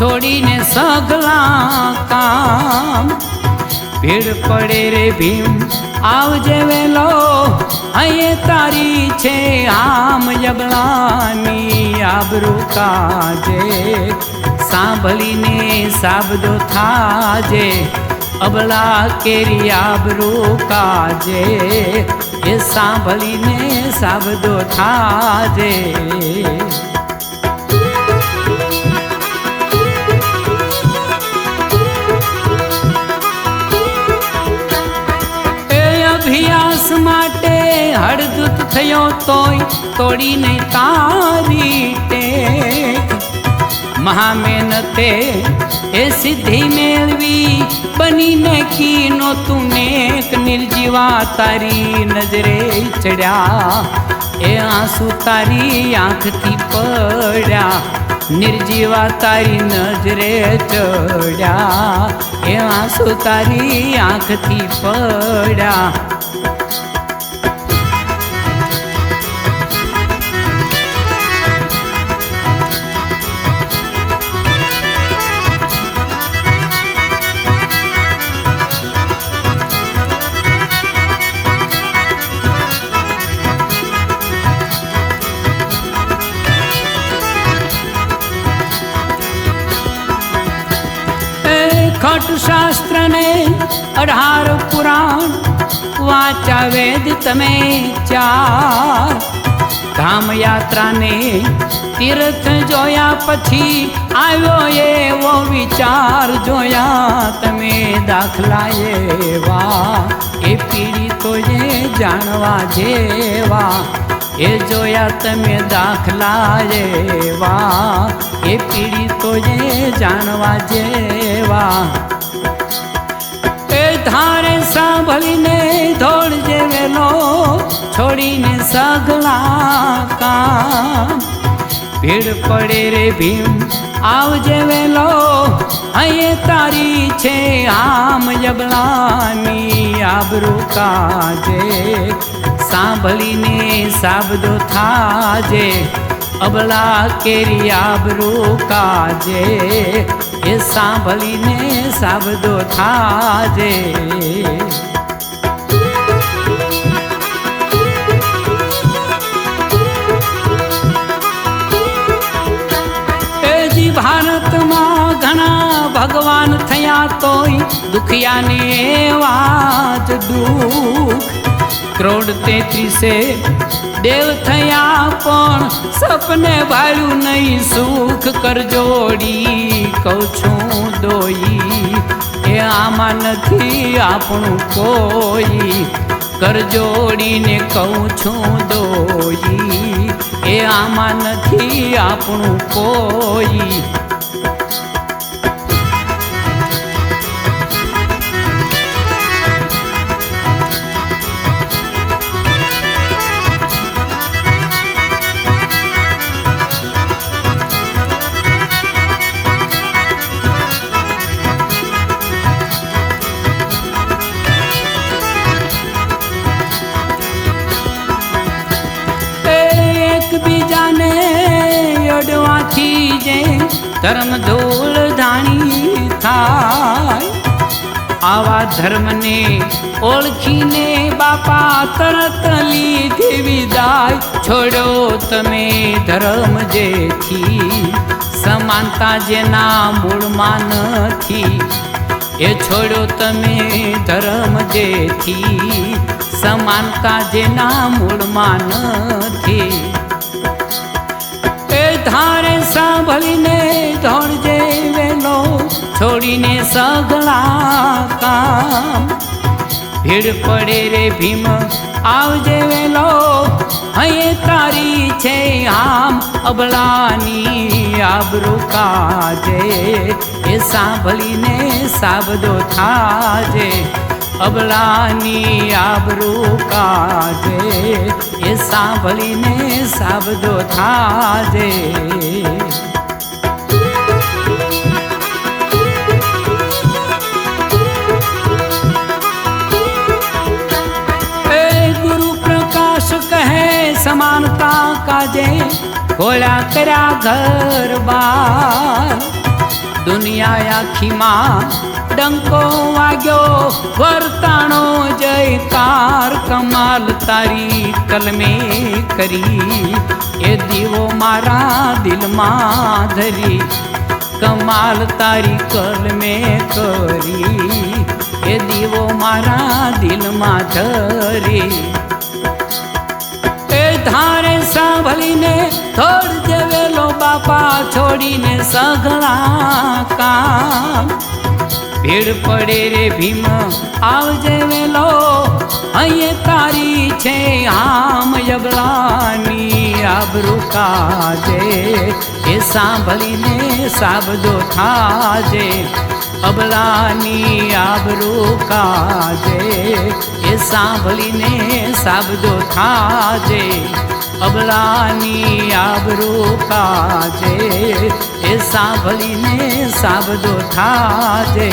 છોડીને સગલા કામ ભીડ પડે રે ભીમ આવજે વેલો અહીં તારી છે આમ જબલાની આબરૂ કાજે સાંભળીને સાબદો થાજે અબલા કેરી આબરૂ કાજે એ સાંભળીને સાબદો થાજે અભ્યાસ માટે હળદૂત થયો તોય તોડીને તારી ટેક મહામહેનતે એ સિદ્ધિ મેળવી બનીને કીનો તું નેક નિર્જીવા તારી નજરે ચડ્યા એ આંસુ તારી આંખથી પડ્યા નિર્જીવા તારી નજરે ચડ્યા એ આંસુ તારી આંખથી પડ્યા ખટ શાસ્ત્ર ને 18 પુરાણ વાંચા વેદ તમે 4 ધામ યાત્રાને તીર્થ જોયા પછી આવ્યો એવો વિચાર જોયા તમે દાખલા એવા એ પીડિતો જે જાણવા જેવા એ જોયા તમે દાખલા એવા એ પીડિતો જે જાણવા જેવા એ ધારે સાંભળીને દોડજે વેલો છોડીને સગલા કામ ભીડ પડે રે ભીમ આવજે વેલો અહીં તારી છે આમ જબલાની આબરૂ કાજે સાંભળીને સાબદો થાજે અબલા કેરી આબરૂ કાજે એ સાંભળીને સાબદો થાજે એજી ભારતમાં ઘણા ભગવાન થયા તોય દુખિયાને એવા જ દુઃખ કરોડ 33 દેવ થયા પણ સપને ભાળ્યું નહીં સુખ કરજોડી કહું છું દોઈ એ આમાં નથી આપણું કોઈ કરજોડીને કહું છું દોઈ એ આમાં નથી આપણું કોઈ એકબીજાને અડવાથી જે ધર્મ ધૂળ ધાણી થાય આવા ધર્મને ઓળખીને બાપા તરત લીધી વિદાય છોડો તમે ધર્મ જેથી સમાનતા જેના મૂળમાં નથી એ છોડો તમે ધર્મ જેથી સમાનતા જેના મૂળમાં નથી એ ધારે સાંભળીને દોડજે વેલો છોડીને સગલા કામ ભીડ પડે રે ભીમ આવજે વેલો, અહીં તારી છે આમ અબલાની આબરૂ કાજે, એ સાંભળીને સાબદો થાજે, અબલાની આબરૂ કાજે, એ સાંભળીને સાબદો થાજે. સમાનતા કાજે ખોળ્યા કર્યા ઘર બાર, દુનિયા આખીમાં ડંકો વાગ્યો વર્તાણો જયકાર, કમાલ તારી કલમે કરી, એ દીવો મારા દિલમાં ધરી, કમાલ તારી કલમે કરી, એ દીવો મારા દિલમાં ધરી. ધારે સાંભળીને થોડ જેવેલો બાપા છોડીને સઘળા કામ, ભીડ પડે રે ભીમ આવજે વેલો, અહીં તારી છે આમ અબલાની આબરૂ કાજે, એ સાંભળીને સાબદો થાજે, અબલાની આબરૂ કાજે, એ સાંભળીને સાબદો થાજે, અબલાની આબરૂ કાજે, એ સાંભળીને સાબદો થાજે.